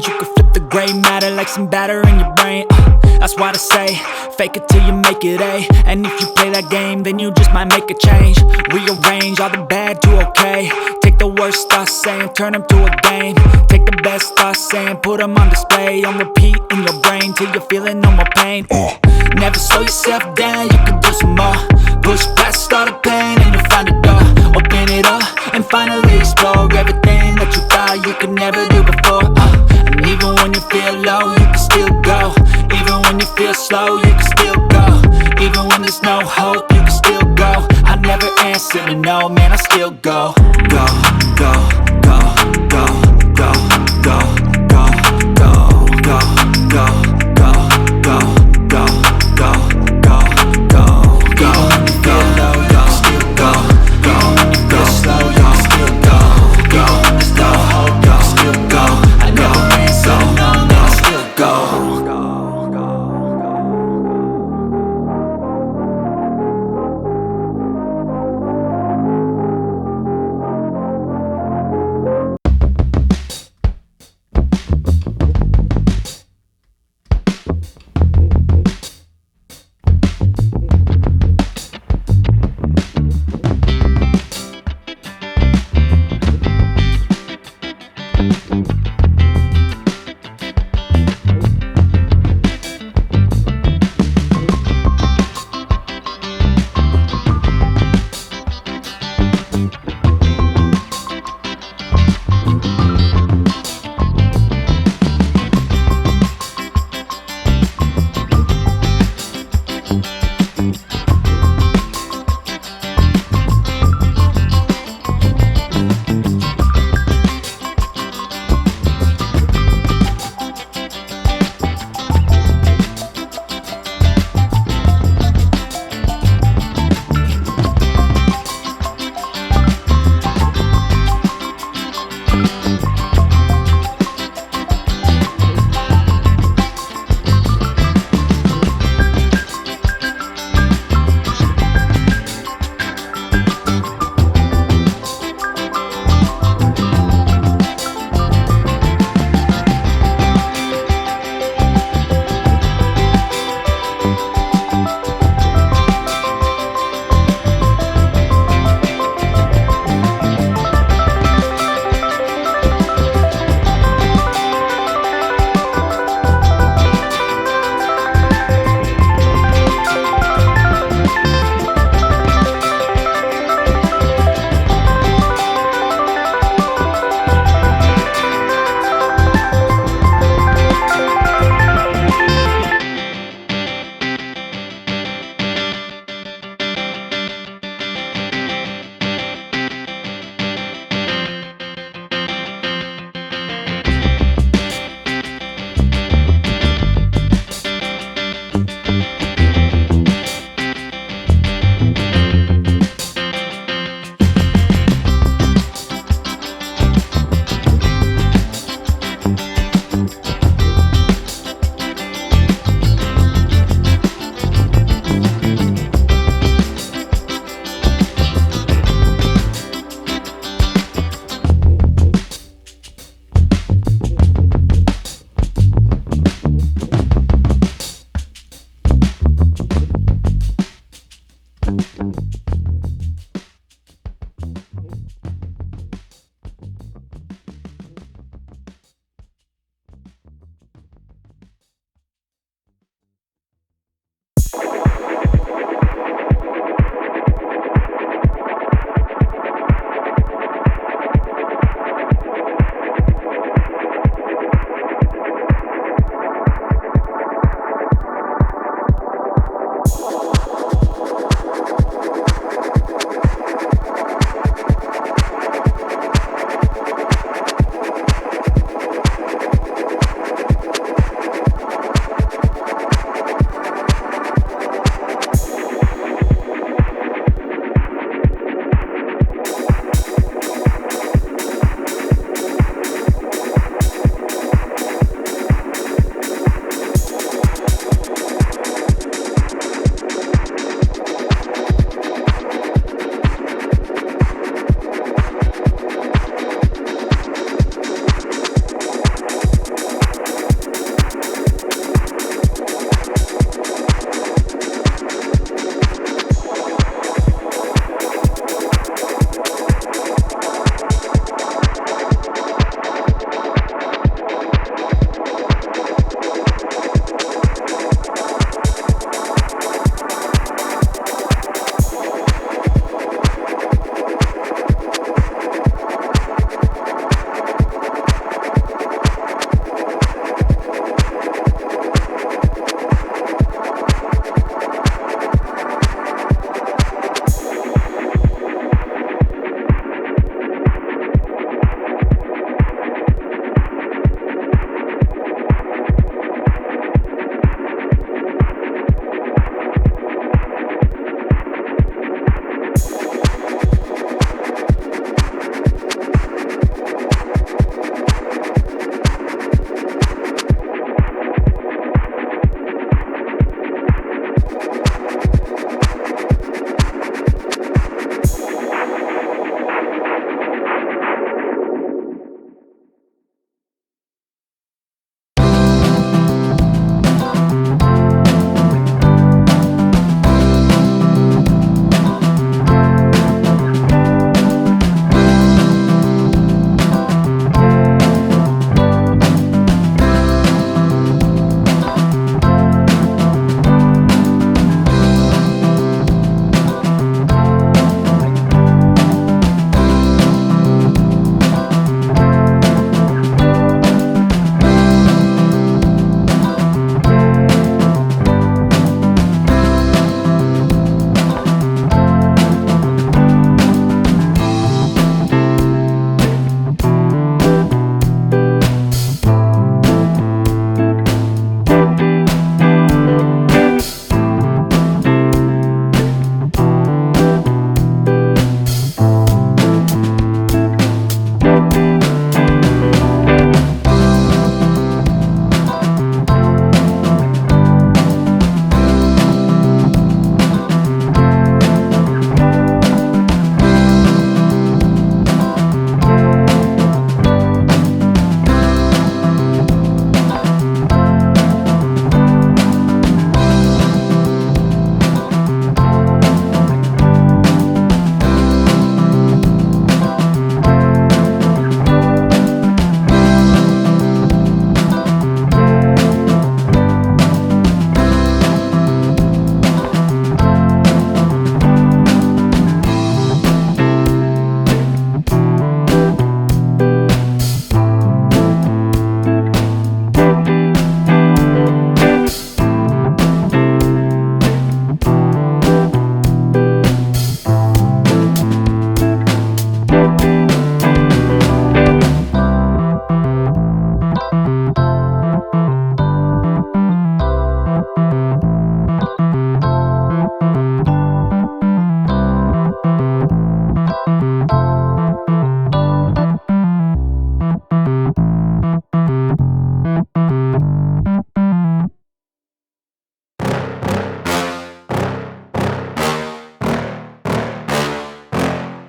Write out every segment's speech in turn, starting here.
change. You can flip the gray matter like some batter in your brain. That's why I say, fake it till you make it A. And if you play that game, then you just might make a change. Rearrange all the bad to okay. Take the worst thoughts saying, turn them to a game. Take the best thoughts saying, put them on display. On repeat in your brain till you're feeling no more pain. Never slow yourself down, you can do some more. Push past all the pain and you'll find a door. Open it up and finally explore everything that you thought you could never do before. And even when you feel low, you can still go. Even when you feel slow, you can still go. Even when there's no hope, you can still go. I never answer to no, man, I still go. Go, go, go, go, go, go, go, go, go, go, go, go, go, go, go, go, go. Even when you feel low, you can still go. Even when you feel slow, you can still go. Even when there's no hope, you can still go. I never answer to no, man, I still go.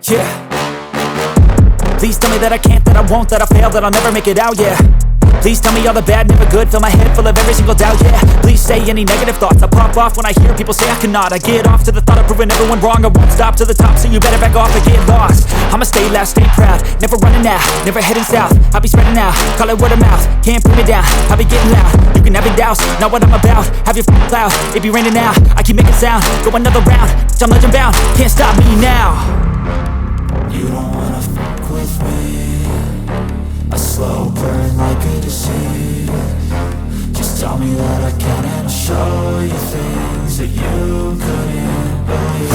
yeah. Please tell me that I can't, that I won't, that I fail, that I'll never make it out, yeah. Please tell me all the bad, never good, fill my head full of every single doubt, yeah. Please say any negative thoughts, I pop off when I hear people say I cannot. I get off to the thought of proving everyone wrong, I won't stop to the top, so you better back off and get lost. I'ma stay loud, stay proud, never running out, never heading south. I'll be spreading out, call it word of mouth, can't put me down, I'll be getting loud. You can have your doubts, not what I'm about, have your cloud, it be raining now, I keep making sound, go another round, I'm legend bound, can't stop me now. You don't wanna fuck with me, a slow burn like a disease. Just tell me that I can and I'll show you things that you couldn't believe.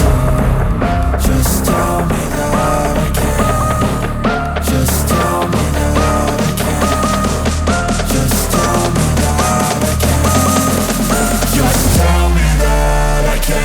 Just tell me that I can. Just tell me that I can. Just tell me that I can. Just tell me that I can.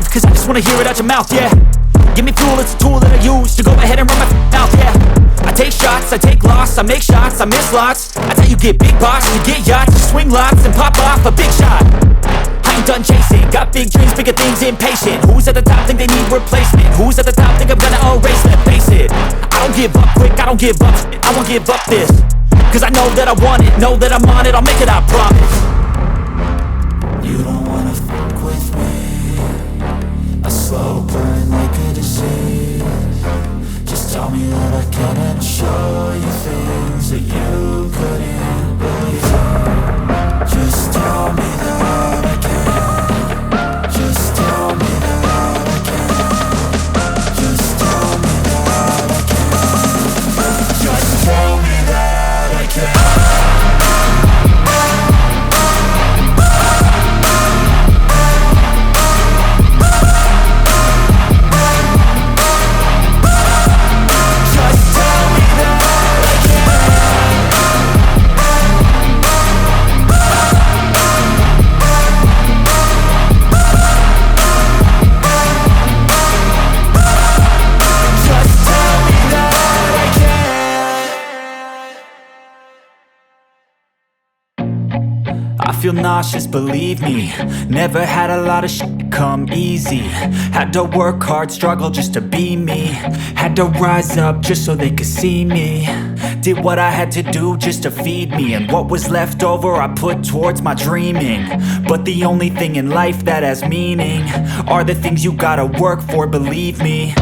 Cause I just wanna hear it out your mouth, yeah. Give me fuel, it's a tool that I use to go ahead and run my mouth, yeah. I take shots, I take loss, I make shots, I miss lots. That's how you get big box, you get yachts, you swing lots and pop off a big shot. I ain't done chasing, got big dreams, bigger things, impatient. Who's at the top think they need replacement? Who's at the top think I'm gonna erase them? Face it, I don't give up quick, I don't give up shit, I won't give up this. Cause I know that I want it, know that I'm on it, I'll make it, I promise. You don't wanna fuck with me, a slow burn like a disease. Just tell me that I can and I'll show you things that you couldn't believe. Just tell me that I can. Just tell me that I can. Just tell me that I can. Just tell me that I can. I feel nauseous, believe me. Never had a lot of shit come easy. Had to work hard, struggle just to be me. Had to rise up just so they could see me. Did what I had to do just to feed me, and what was left over I put towards my dreaming. But the only thing in life that has meaning are the things you gotta work for, believe me.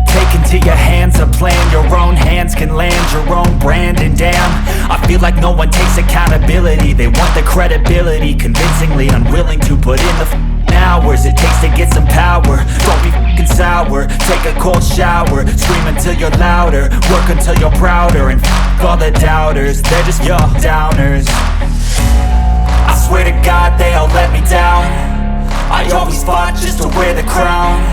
Take into your hands a plan, your own hands can land your own brand. And damn, I feel like no one takes accountability. They want the credibility, convincingly unwilling to put in the hours it takes to get some power. Don't be f***ing sour, take a cold shower. Scream until you're louder, work until you're prouder. And f*** all the doubters, they're just your downers. I swear to God they all let me down. I always fought just to wear the crown.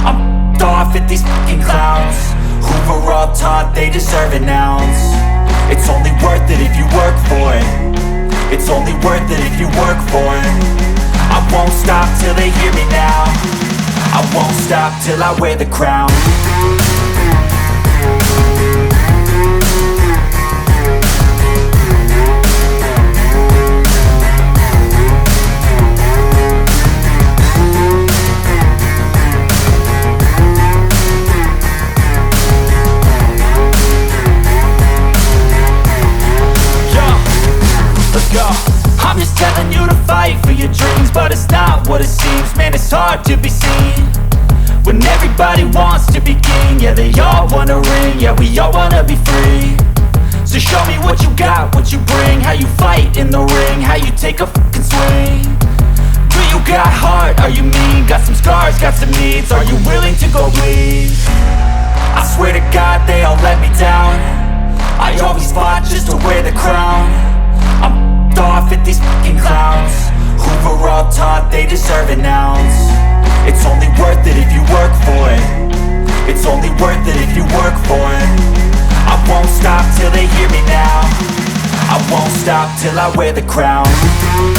I'm off at these fucking clowns who were all taught they deserve an ounce. It's only worth it if you work for it. It's only worth it if you work for it. I won't stop till they hear me now. I won't stop till I wear the crown. I'm just telling you to fight for your dreams, but it's not what it seems. Man, it's hard to be seen when everybody wants to be king. Yeah, they all wanna ring, yeah, we all wanna be free. So show me what you got, what you bring, how you fight in the ring, how you take a fucking swing. Do you got heart, are you mean? Got some scars, got some needs, are you willing to go bleed? I swear to God they all let me down. I always fought just to wear the crown. I'm off at these fucking clowns who were all taught they deserve an ounce. It's only worth it if you work for it. It's only worth it if you work for it. stop till I wear the crown.